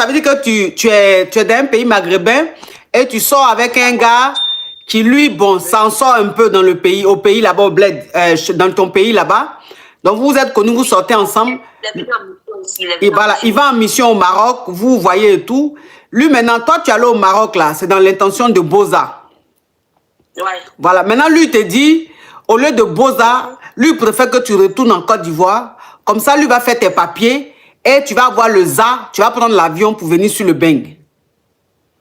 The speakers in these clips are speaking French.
Ça veut dire que tu es d'un pays maghrébin et tu sors avec un gars qui, lui, bon, s'en sort un peu dans le pays, au pays là-bas, au bled, dans ton pays là-bas. Donc, vous êtes connus, vous sortez ensemble. Et voilà, il va en mission au Maroc, vous voyez et tout. Lui, maintenant, toi, tu es allé au Maroc, là, c'est dans l'intention de Boza. Ouais. Voilà, maintenant, lui, il te dit, au lieu de Boza, lui, il préfère que tu retournes en Côte d'Ivoire. Comme ça, lui va faire tes papiers et tu vas avoir le ZA, tu vas prendre l'avion pour venir sur le Beng.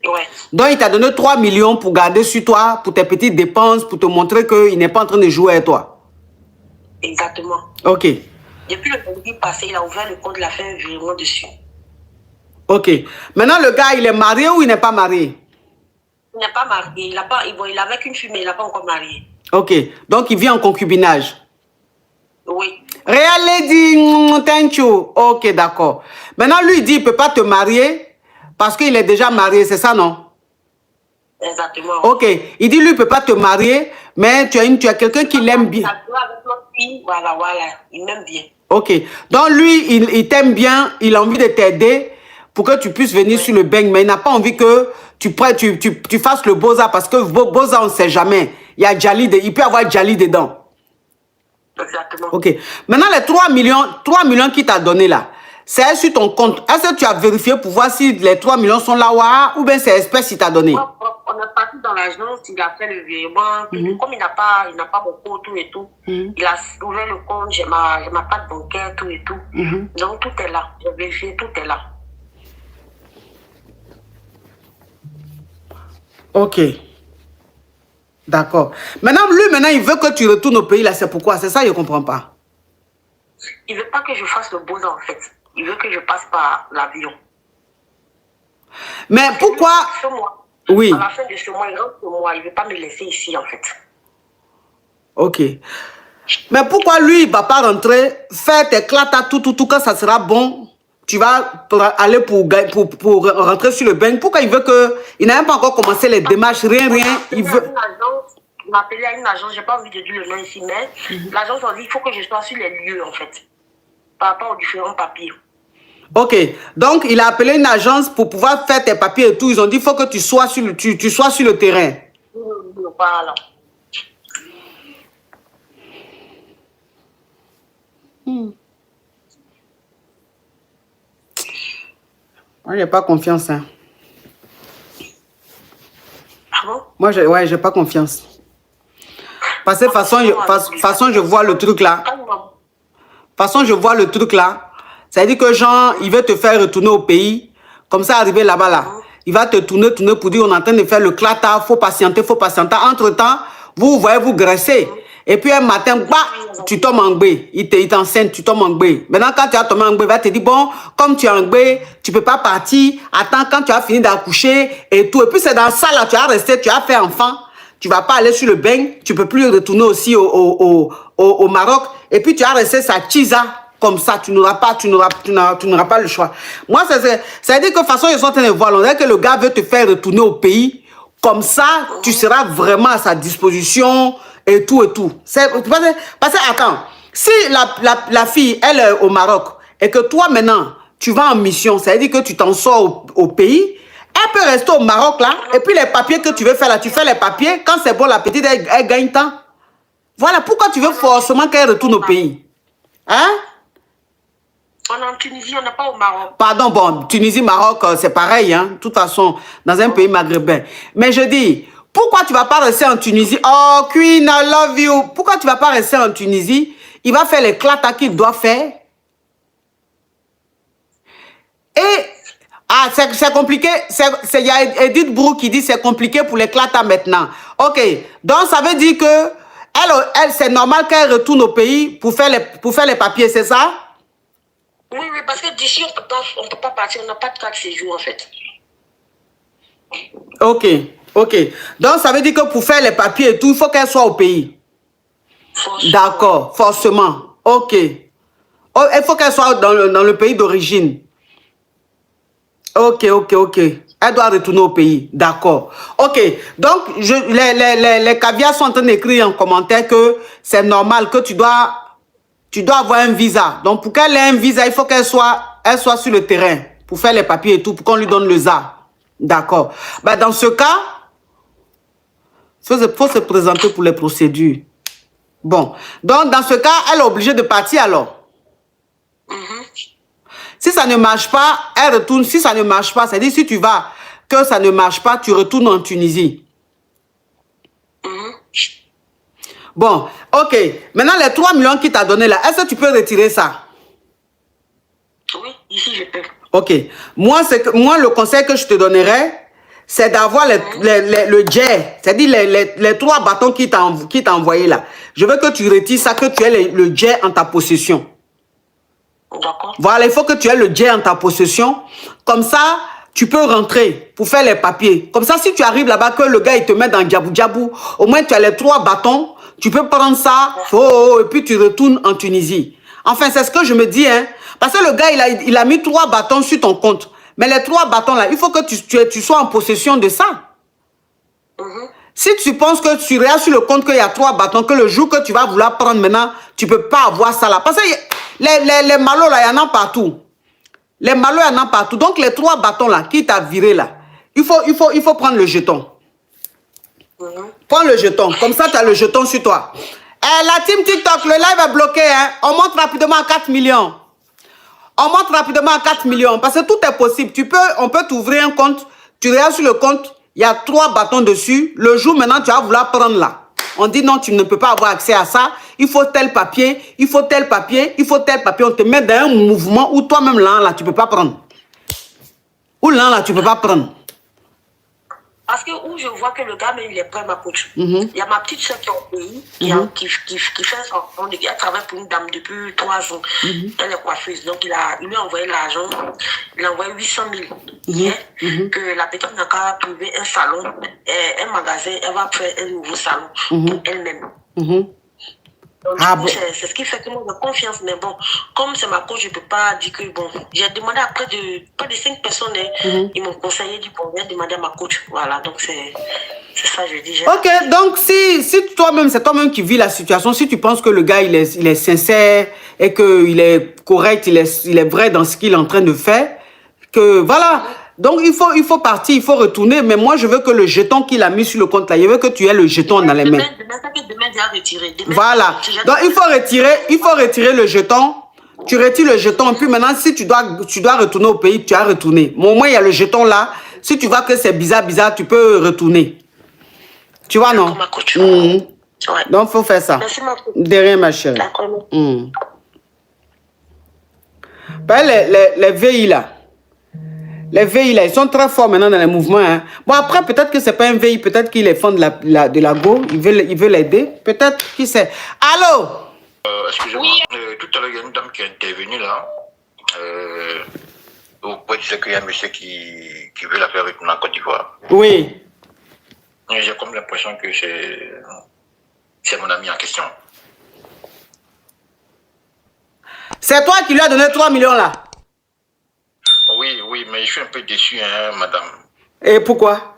Ouais. Donc, il t'a donné 3 millions pour garder sur toi, pour tes petites dépenses, pour te montrer qu'il n'est pas en train de jouer avec toi. Exactement. Ok. Depuis le lundi passé, il a ouvert le compte, il a fait un virement dessus. Ok. Maintenant, le gars, il est marié ou il n'est pas marié? Il n'est pas marié. Il est avec une fille, mais il n'est pas encore marié. Ok. Donc, il vit en concubinage. Oui. Real Lady, thank you. Ok, d'accord. Maintenant, lui, il dit qu'il ne peut pas te marier parce qu'il est déjà marié, c'est ça, non? Exactement. Ok. Il dit, lui, il ne peut pas te marier, mais tu as quelqu'un qui l'aime bien. Voilà, voilà. Il m'aime bien. Ok. Donc, lui, il t'aime bien, il a envie de t'aider pour que tu puisses venir sur le Beng, mais il n'a pas envie que tu fasses le Boza parce que Boza, on ne sait jamais. Il peut y avoir Djali dedans. Exactement. Ok. Maintenant, les 3 millions qu'il t'a donné là, c'est sur ton compte. Est-ce que tu as vérifié pour voir si les 3 millions sont là ou bien c'est espèce qu'il t'a donné? On est parti dans l'agence, il a fait le virement. Comme il n'a pas mon compte, tout et tout, il a ouvert le compte, j'ai ma carte bancaire, tout et tout. Donc tout est là. J'ai vérifié, tout est là. Ok. D'accord. Maintenant, il veut que tu retournes au pays là, c'est pourquoi? C'est ça, je ne comprends pas. Il ne veut pas que je fasse le Boza en fait. Il veut que je passe par l'avion. Mais pourquoi? Oui. À la fin de ce mois, il rentre pour moi. Il ne veut pas me laisser ici en fait. Ok. Mais pourquoi lui, il ne va pas rentrer, faire tes clatas, tout, quand ça sera bon, tu vas aller pour rentrer sur le Beng? Pourquoi il veut que... Il n'a même pas encore commencé les démarches, rien. Il veut... Il m'a appelé à une agence, je n'ai pas envie de dire le nom ici, mais l'agence a dit qu'il faut que je sois sur les lieux en fait, par rapport aux différents papiers. Ok, donc il a appelé une agence pour pouvoir faire tes papiers et tout. Ils ont dit qu'il faut que tu sois sur le terrain. Voilà. Moi, j'ai pas confiance. Hein. Ah bon? Moi, j'ai pas confiance. Parce que de toute façon, je vois le truc là. De toute façon, je vois le truc là. Ça veut dire que Jean, il veut te faire retourner au pays. Comme ça, arriver là-bas là. Il va te tourner pour dire on est en train de faire le clata. Faut patienter. Entre-temps, vous voyez, vous graissez. Et puis un matin, bah, tu tombes en gbé. Il t'enseigne, tu tombes en gbé. Maintenant, quand tu as tombé en gbé, il va te dire, bon, comme tu es en gbé, tu ne peux pas partir. Attends, quand tu as fini d'accoucher et tout. Et puis c'est dans ça, là, tu as resté, tu as fait enfant. Tu ne vas pas aller sur le Beng. Tu ne peux plus retourner aussi au Maroc. Et puis tu as resté sa chisa. Comme ça, tu n'auras pas le choix. Moi, ça veut dire que de toute façon, ils sont en train de voir. On dirait que le gars veut te faire retourner au pays. Comme ça, tu seras vraiment à sa disposition. Et tout. Parce que, attends, si la fille, elle est au Maroc, et que toi, maintenant, tu vas en mission, ça veut dire que tu t'en sors au pays, elle peut rester au Maroc, là, et puis les papiers que tu veux faire, là, tu fais les papiers, quand c'est bon, la petite, elle gagne temps. Voilà, pourquoi tu veux forcément qu'elle retourne au pays? Hein? On est en Tunisie, on n'est pas au Maroc. Pardon, bon, Tunisie, Maroc, c'est pareil, hein, de toute façon, dans un pays maghrébin. Mais je dis... Pourquoi tu ne vas pas rester en Tunisie? Oh, Queen, I love you. Pourquoi tu ne vas pas rester en Tunisie? Il va faire les clatas qu'il doit faire. Et, c'est compliqué. Il y a Edith Brou qui dit c'est compliqué pour les clatas maintenant. Ok, donc ça veut dire que elle c'est normal qu'elle retourne au pays pour faire les papiers, c'est ça? Oui, parce que d'ici, on ne peut pas partir, on n'a pas de carte séjour en fait. Ok. Donc, ça veut dire que pour faire les papiers et tout, il faut qu'elle soit au pays. D'accord, forcément. Ok. Oh, il faut qu'elle soit dans le pays d'origine. Ok. Elle doit retourner au pays. D'accord. Ok. Donc, les caviars sont en train d'écrire en commentaire que c'est normal que tu dois avoir un visa. Donc, pour qu'elle ait un visa, il faut qu'elle soit sur le terrain pour faire les papiers et tout, pour qu'on lui donne le ZA. D'accord. Bah, dans ce cas, il faut se présenter pour les procédures. Bon. Donc, dans ce cas, elle est obligée de partir alors. Si ça ne marche pas, elle retourne. Si ça ne marche pas, c'est-à-dire si tu vas, que ça ne marche pas, tu retournes en Tunisie. Bon, ok. Maintenant, les 3 millions qu'il t'a donné là, est-ce que tu peux retirer ça? Oui, ici je peux. Ok. Moi, le conseil que je te donnerais, c'est d'avoir le jet, c'est-à-dire les 3 bâtons qu'il t'a envoyé là. Je veux que tu retires ça, que tu aies le jet en ta possession. D'accord. Voilà, il faut que tu aies le jet en ta possession. Comme ça, tu peux rentrer pour faire les papiers. Comme ça, si tu arrives là-bas, que le gars il te met dans Djabou Djabou, au moins tu as les 3 bâtons, tu peux prendre ça, et puis tu retournes en Tunisie. Enfin, c'est ce que je me dis, hein. Parce que le gars, il a mis 3 bâtons sur ton compte. Mais les 3 bâtons là, il faut que tu sois en possession de ça. Si tu penses que tu regardes sur le compte qu'il y a 3 bâtons, que le jour que tu vas vouloir prendre maintenant, tu ne peux pas avoir ça là. Parce que les malots là, il y en a partout. Les malots, il y en a partout. Donc les 3 bâtons là, qui t'a viré là, il faut prendre le jeton. Prends le jeton. Comme ça, tu as le jeton sur toi. La team TikTok, le live est bloqué. Hein? On monte rapidement à 4 millions. On monte rapidement à 4 millions. Parce que tout est possible. On peut t'ouvrir un compte. Tu regardes sur le compte. Il y a 3 bâtons dessus. Le jour maintenant, tu vas vouloir prendre là. On dit non, tu ne peux pas avoir accès à ça. Il faut tel papier. Il faut tel papier. Il faut tel papier. On te met dans un mouvement où toi-même là, tu ne peux pas prendre. Ou là, tu ne peux pas prendre. Parce que où je vois que le gars, même, il est prêt, ma coach. Il y a ma petite soeur qui est au pays, qui fait son... Elle travaille pour une dame depuis 3 ans. Elle est coiffeuse. Donc, il lui a envoyé l'argent. Il a envoyé 800 000. Que la personne n'a qu'à trouver un salon, un magasin. Elle va faire un nouveau salon pour elle-même. Donc, bon. C'est ce qui fait que moi j'ai confiance, mais bon, comme c'est ma coach, je ne peux pas dire que bon. J'ai demandé à près de 5 personnes, ils m'ont conseillé du bon, j'ai demandé à ma coach. Voilà, donc c'est ça, je dis. Ok, donc si toi-même, c'est toi-même qui vis la situation, si tu penses que le gars il est sincère et qu'il est correct, il est vrai dans ce qu'il est en train de faire, que voilà. Donc, il faut partir, il faut retourner. Mais moi, je veux que le jeton qu'il a mis sur le compte là, je veux que tu aies le jeton dans les mains. Demain, il a retiré. Voilà. Donc, il faut retirer le jeton. Tu retires le jeton. Puis maintenant, si tu dois retourner au pays, tu as retourné. Mais au moins, il y a le jeton là. Si tu vois que c'est bizarre, tu peux retourner. Tu vois, non? Ouais. Donc, il faut faire ça. Merci, ma coach. De rien, ma chérie. D'accord. Ben, les VI là. Les VI, là, ils sont très forts maintenant dans les mouvements. Hein. Bon, après, peut-être que ce n'est pas un VI, peut-être qu'il est fan de la Go. Il veut l'aider. Peut-être, qui sait. Allô? Excusez-moi. Tout à l'heure, il y a une dame qui est intervenue là. Vous pouvez dire qu'il y a un monsieur qui veut la faire retourner en Côte d'Ivoire. Oui. J'ai comme l'impression que c'est mon ami en question. C'est toi qui lui as donné 3 millions là? Oui, mais je suis un peu déçu, hein, madame. Et pourquoi?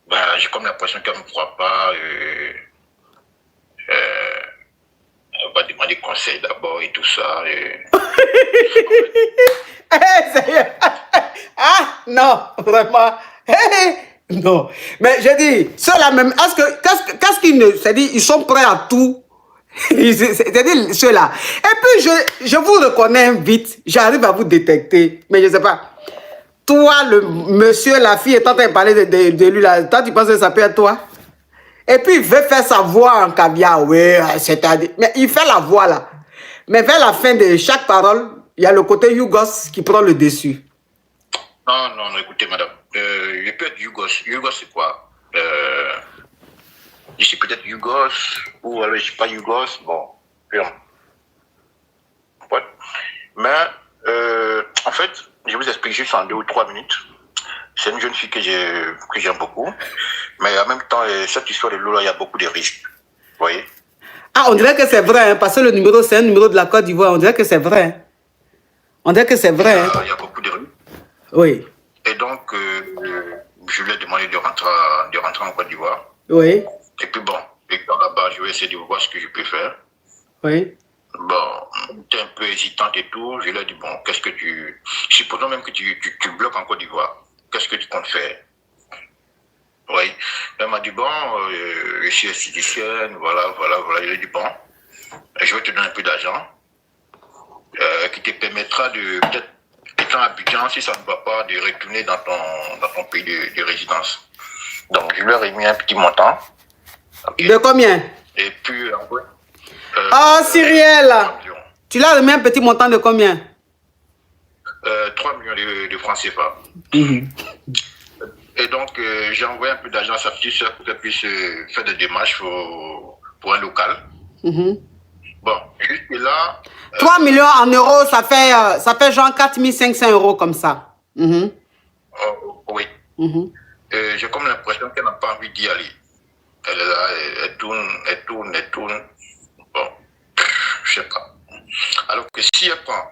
Ben, j'ai comme l'impression qu'elle ne me croit pas. Elle va demander conseil d'abord et tout ça. Ah, non, vraiment. Non. Mais j'ai dit, ceux-là même, qu'est-ce qu'ils ne... C'est-à-dire, ils sont prêts à tout. C'est-à-dire, ceux-là. Et puis, je vous reconnais vite. J'arrive à vous détecter. Mais je ne sais pas. Toi, le monsieur, la fille est en train de parler de lui là. Toi, tu penses que ça peut être toi? Et puis, il veut faire sa voix en caviar. Oui, c'est-à-dire... Mais il fait la voix là. Mais vers la fin de chaque parole, il y a le côté Yougos qui prend le dessus. Non, écoutez, madame. Je peux être Yougos. Yougos, c'est quoi? Je suis peut-être Yougos, ou alors je ne suis pas Yougos. Bon, peu importe. Mais, en fait, je vous explique juste en 2 ou 3 minutes. C'est une jeune fille que j'aime beaucoup. Mais en même temps, cette histoire de Lola, il y a beaucoup de risques. Vous voyez? Ah, on dirait que c'est vrai, hein, parce que le numéro, c'est un numéro de la Côte d'Ivoire. On dirait que c'est vrai. Hein. On dirait que c'est vrai. Il y a beaucoup de risques. Oui. Et donc, je lui ai demandé de rentrer en Côte d'Ivoire. Oui. Et puis bon, et puis là-bas, je vais essayer de voir ce que je peux faire. Oui. Bon, t'es un peu hésitante et tout. Je lui ai dit, bon, qu'est-ce que tu... Supposons même que tu bloques en Côte d'Ivoire. Qu'est-ce que tu comptes faire? Oui. Elle m'a dit, bon, je suis esthéticienne, voilà. Je lui ai dit, bon, je vais te donner un peu d'argent qui te permettra de, peut-être, étant à Abidjan, si ça ne va pas, de retourner dans ton pays de résidence. Donc, je lui ai remis un petit montant. Okay. De combien? Et puis, oh, Cyrielle, tu l'as remis un petit montant de combien? 3 millions de francs CFA. Et donc, j'ai envoyé un peu d'argent à sa petite soeur pour qu'elle puisse faire des démarches pour un local. Bon, jusque là... 3 millions en euros, ça fait genre 4 500 euros comme ça. Oui. J'ai comme l'impression qu'elle n'a pas envie d'y aller. Elle est là, elle tourne. Bon, je sais pas. Alors que si elle prend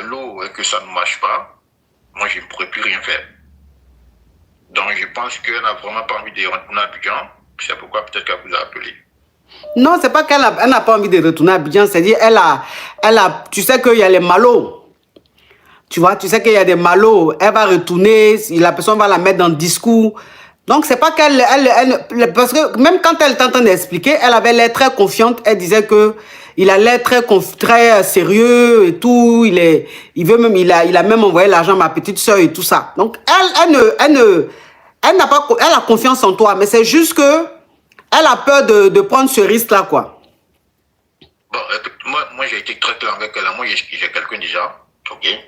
l'eau et que ça ne marche pas, moi, je ne pourrais plus rien faire. Donc, je pense qu'elle n'a vraiment pas envie de retourner à Abidjan. C'est pourquoi peut-être qu'elle vous a appelé. Non, c'est pas qu'elle n'a pas envie de retourner à Abidjan. C'est-à-dire, tu sais qu'il y a les malots. Tu vois, tu sais qu'il y a des malots. Elle va retourner, la personne va la mettre dans le discours. Donc, c'est pas qu'elle... parce que même quand elle est en train d'expliquer, elle avait l'air très confiante. Elle disait que il a l'air très sérieux et tout. Il a même envoyé l'argent à ma petite soeur et tout ça. Donc, elle a confiance en toi. Mais c'est juste que elle a peur de prendre ce risque-là, quoi. Bon, écoute, moi j'ai été très clair avec elle. Moi, j'ai quelqu'un déjà. OK? Et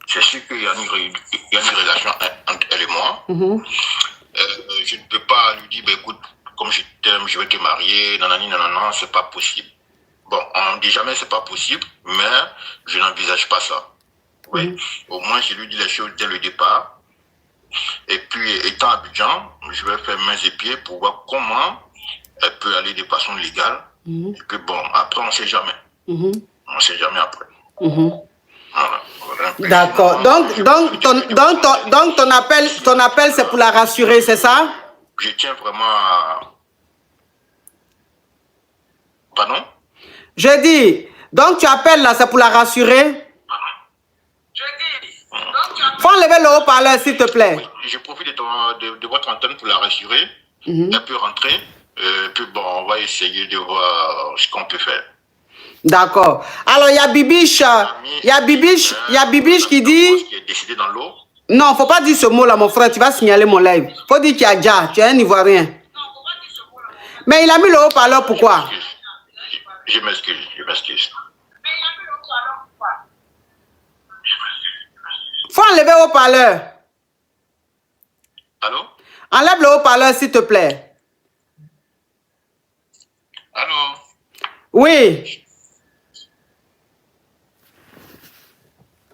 c'est sûr qu'il y a une relation entre elle et moi. Je ne peux pas lui dire, bah, écoute, comme je t'aime, je vais te marier, nanani, nanana, c'est pas possible. Bon, on ne dit jamais c'est pas possible, mais je n'envisage pas ça. Oui. Au moins, je lui dis les choses dès le départ. Et puis, étant à Abidjan, je vais faire mains et pieds pour voir comment elle peut aller de façon légale. Et puis bon, après, on ne sait jamais. On ne sait jamais après. Voilà, d'accord. Donc, ton appel, c'est pour la rassurer, c'est ça? Je tiens vraiment à... Pardon? Je dis, donc tu appelles là, c'est pour la rassurer? Faut enlever le haut-parleur, s'il te plaît. Oui, je profite de votre antenne pour la rassurer. Elle peut rentrer. Puis bon, on va essayer de voir ce qu'on peut faire. D'accord. Alors, il y a Bibiche. Il y a Bibiche qui dit... Qui est décédé dans l'eau. Non, faut pas dire ce mot-là, mon frère. Tu vas signaler mon live. Faut dire qu'il y a déjà. Tu es un Ivoirien. Mais il a mis le haut-parleur, pourquoi? Je m'excuse. Faut enlever le haut-parleur. Allô? Enlève le haut-parleur, s'il te plaît. Allô? Oui.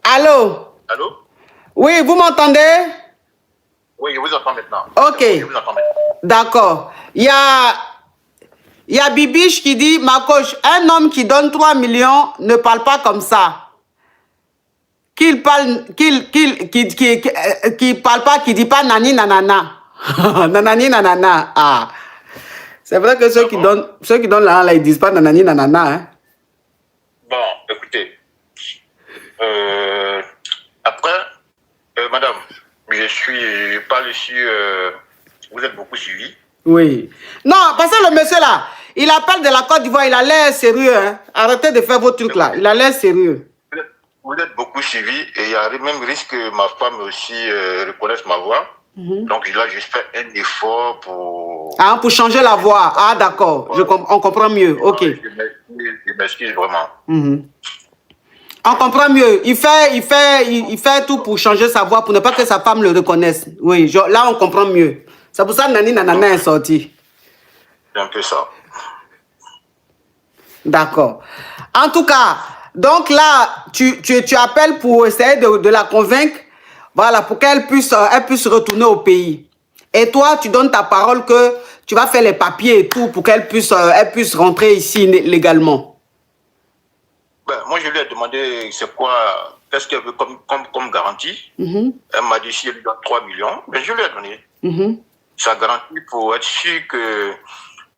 Allô? Allô? Oui, vous m'entendez? Oui, je vous entends maintenant. Ok. Je vous entends maintenant. D'accord. Il y a Bibiche qui dit, ma coach, un homme qui donne 3 millions ne parle pas comme ça. Qu'il parle pas, qu'il dit pas nani nanana. Nanani nanana. Ah. C'est vrai que ceux qui donnent l'argent là, ils disent pas nanani nanana. Hein? Bon, écoutez. Après, madame, je parle ici, vous êtes beaucoup suivi. Oui. Non, parce que le monsieur là, il appelle de la Côte d'Ivoire, il a l'air sérieux. Hein? Arrêtez de faire vos trucs là, il a l'air sérieux. Vous êtes beaucoup suivi et il y a même risque que ma femme aussi reconnaisse ma voix. Donc là, je fais un effort pour... Ah, pour changer la voix. Ah, d'accord. On comprend mieux. Ok. Je m'excuse vraiment. On comprend mieux. Il fait tout pour changer sa voix, pour ne pas que sa femme le reconnaisse. Oui, là, on comprend mieux. C'est pour ça que Nani Nanana est sorti. C'est un peu ça. D'accord. En tout cas, donc là, tu appelles pour essayer de la convaincre, voilà, pour qu'elle puisse retourner au pays. Et toi, tu donnes ta parole que tu vas faire les papiers et tout pour qu'elle puisse rentrer ici légalement. Ben, moi, je lui ai demandé c'est quoi, qu'est-ce qu'elle veut comme garantie. Elle m'a dit si elle lui donne 3 millions, ben, je lui ai donné. Sa garantie pour être sûr que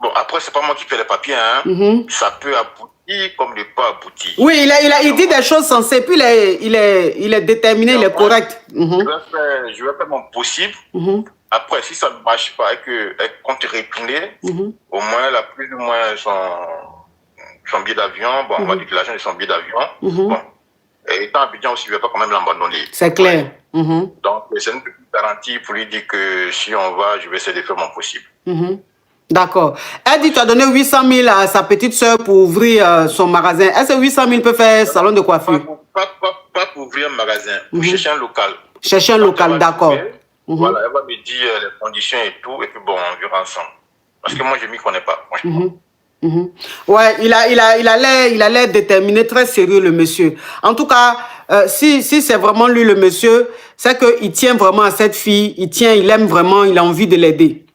Bon, après, c'est pas moi qui fais les papiers, hein. Ça peut aboutir comme ne pas aboutir. Oui, il dit des choses sensées, puis il est déterminé, il est correct. Je vais faire mon possible. Après, si ça ne marche pas et qu'elle compte récliner, au moins, elle a plus ou moins son billet d'avion. Bon, on va dire que l'argent de son billet d'avion. Bon. Et étant Abidjan aussi, je ne vais pas quand même l'abandonner. C'est clair. Donc, c'est une petite garantie pour lui dire que si on va, je vais essayer de faire mon possible. D'accord. Elle dit que tu as donné 800 000 à sa petite soeur pour ouvrir son magasin. Est-ce que 800 000 peut faire salon de coiffure? Pas pour ouvrir un magasin, pour chercher un local. Chercher un local, d'accord. Voilà, elle va me dire les conditions et tout, et puis bon, on verra ensemble. Parce que moi, je ne m'y connais pas, franchement. Ouais, il a l'air déterminé, très sérieux, le monsieur. En tout cas, si c'est vraiment lui, le monsieur, c'est qu'il tient vraiment à cette fille, il aime vraiment, il a envie de l'aider.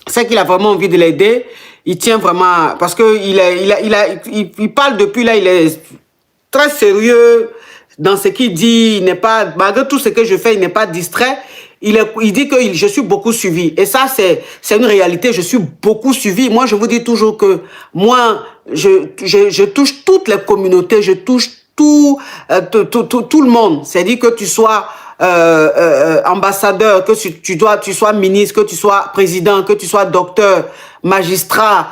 C'est qu'il a vraiment envie de l'aider, il tient vraiment, parce que il parle depuis là, il est très sérieux dans ce qu'il dit, il n'est pas, malgré tout ce que je fais, il n'est pas distrait. Il dit que je suis beaucoup suivi. Et ça, c'est une réalité. Je suis beaucoup suivi. Moi, je vous dis toujours que moi, je touche toutes les communautés. Je touche tout le monde. C'est-à-dire que tu sois ambassadeur, que tu sois ministre, que tu sois président, que tu sois docteur, magistrat,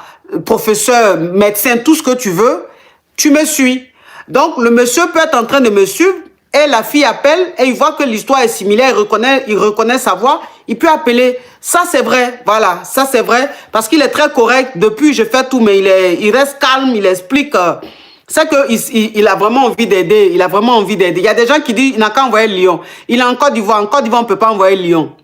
professeur, médecin, tout ce que tu veux, tu me suis. Donc, le monsieur peut être en train de me suivre. Et la fille appelle et il voit que l'histoire est similaire, il reconnaît sa voix, il peut appeler. Ça, c'est vrai, voilà, ça, c'est vrai, parce qu'il est très correct. Depuis, je fais tout, mais il reste calme, il explique. C'est qu'il a vraiment envie d'aider, il a vraiment envie d'aider. Il y a des gens qui disent, il n'a qu'à envoyer Lyon. Il est en Côte d'Ivoire, on ne peut pas envoyer Lyon.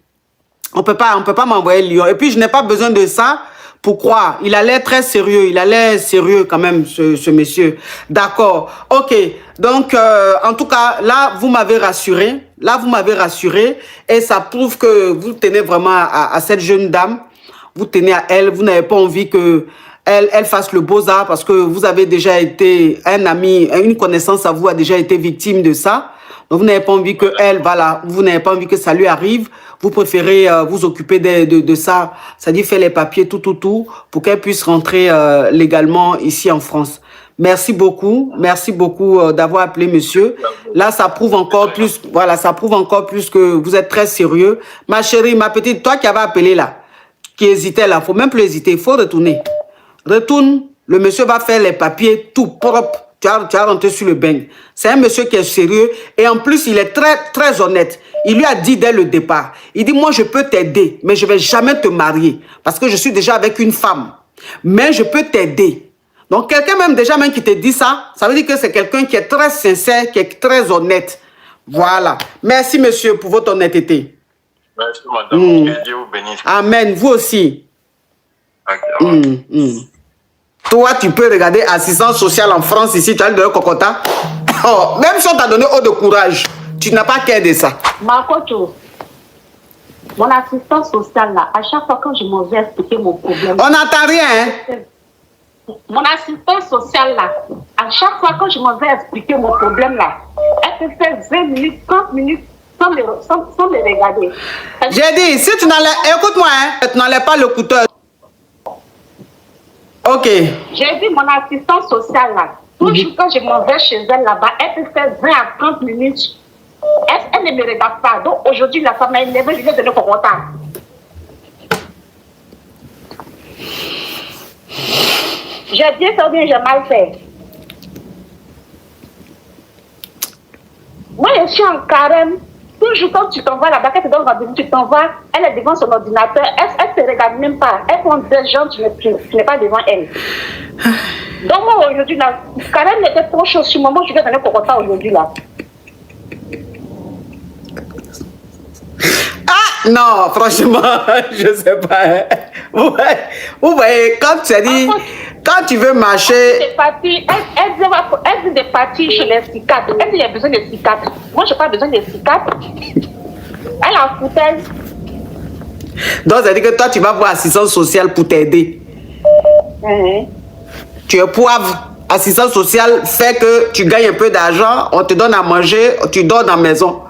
On peut pas m'envoyer Lyon. Et puis, je n'ai pas besoin de ça. Pourquoi? Il a l'air très sérieux. Il a l'air sérieux quand même, ce monsieur. D'accord. Ok. Donc, en tout cas, là, vous m'avez rassuré. Là, vous m'avez rassuré. Et ça prouve que vous tenez vraiment à cette jeune dame. Vous tenez à elle. Vous n'avez pas envie que elle fasse le beaux-arts parce que vous avez déjà été un ami, une connaissance à vous a déjà été victime de ça. Donc, vous n'avez pas envie que elle, voilà, vous n'avez pas envie que ça lui arrive. Vous préférez vous occuper de ça, c'est-à-dire faire les papiers, tout, pour qu'elle puisse rentrer légalement ici en France. Merci beaucoup d'avoir appelé monsieur. Là, ça prouve encore plus, voilà, ça prouve encore plus que vous êtes très sérieux. Ma chérie, ma petite, toi qui avais appelé là, qui hésitait là, faut même plus hésiter, il faut retourner. Retourne, le monsieur va faire les papiers tout propre. Tu as rentré sur le bain. C'est un monsieur qui est sérieux et en plus, il est très, très honnête. Il lui a dit dès le départ, il dit, moi, je peux t'aider, mais je ne vais jamais te marier parce que je suis déjà avec une femme. Mais je peux t'aider. Donc, quelqu'un même déjà même qui te dit ça, ça veut dire que c'est quelqu'un qui est très sincère, qui est très honnête. Voilà. Merci, monsieur, pour votre honnêteté. Merci, madame. Que Dieu vous bénisse. Amen. Vous aussi. Toi, tu peux regarder assistance sociale en France, ici, tu as le donné Cocota. Oh, même si on t'a donné eau de courage, tu n'as pas qu'à de ça. Marcoto, mon assistance sociale là, à chaque fois quand je m'en vais expliquer mon problème. On n'entend rien, hein? Mon assistance sociale là, à chaque fois quand je m'en vais expliquer mon problème là, elle peut faire 20 minutes, 30 minutes sans me regarder. J'ai dit, si tu n'enlèves, écoute-moi, hein, tu n'enlèves pas le couteau. Ok. J'ai dit mon assistance sociale là. Toujours quand je m'en vais chez elle là-bas, elle peut faire 20 à 30 minutes. Elle ne me regarde pas. Donc aujourd'hui, la femme elle ne veut donner pour autant. J'ai bien fait ou bien j'ai mal fait. Moi, je suis en carême. Toujours quand tu t'envoies là-bas, quand tu donnes rendez-vous, tu t'envoies, elle est devant son ordinateur, elle ne se regarde même pas. Elle prend des gens, tu n'es pas devant elle. Donc moi aujourd'hui, là, Karen était trop chaud sur moi, je vais donner pour ça aujourd'hui là. Ah non, franchement, je ne sais pas. Vous voyez, quand tu as dit, quand tu veux marcher... Elle dit de partir chez les psychiatres. Elle dit qu'il y a besoin de psychiatres. Moi, je n'ai pas besoin de psychiatres. Elle a foutaise. Donc, ça veut dire que toi, tu vas voir assistance sociale pour t'aider. Tu es poivre. Assistance sociale fait que tu gagnes un peu d'argent, on te donne à manger, tu dors dans la maison.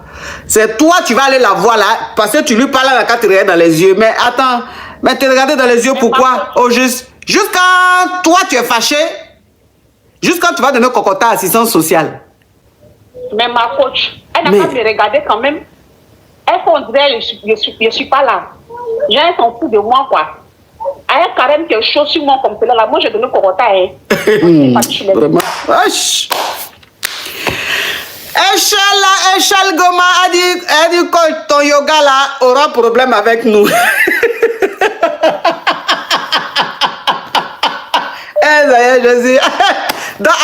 C'est toi, tu vas aller la voir là, parce que tu lui parles là quand tu regardes dans les yeux. Mais attends, mais tu regardes dans les yeux, pourquoi? Au juste, Jusqu'à toi, tu es fâché. Jusqu'à tu vas donner Kokota assistance sociale. Mais ma coach, elle n'a pas me regarder quand même. Elle dirait, je suis pas là. J'ai un s'en fout de moi, quoi. Elle a quand même quelque chose sur moi comme cela. Là. Moi, j'ai donné Kokota. Vraiment. Echal Goma a dit que ton yoga là aura problème avec nous. Je dis. Donc,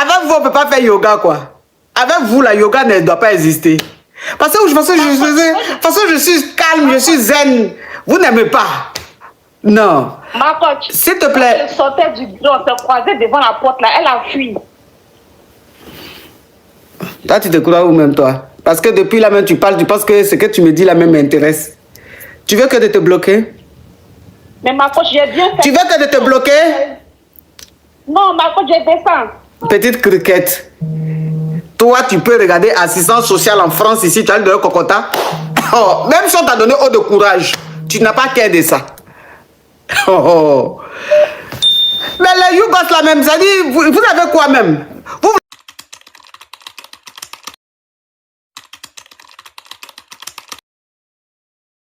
avec vous, on ne peut pas faire yoga, quoi. Avec vous, la yoga ne doit pas exister. Parce que je suis calme, je suis zen. Vous n'aimez pas. Non. Ma coach, s'il te plaît. Elle sortait du bureau, on se croisait devant la porte, là. Elle a fui. Toi, tu te crois où même, toi? Parce que depuis là même, tu parles, tu penses que ce que tu me dis là même m'intéresse. Tu veux que de te bloquer? Mais ma coach, j'ai bien fait. Tu veux que de te bloquer? Non, ma coach, je descends. Petite criquette. Toi, tu peux regarder assistance sociale en France ici, tu as le Kokota. Oh, même si on t'a donné eau de courage, tu n'as pas qu'à de ça. Oh, oh. Mais les Yougos là même, ça dit, vous avez quoi même?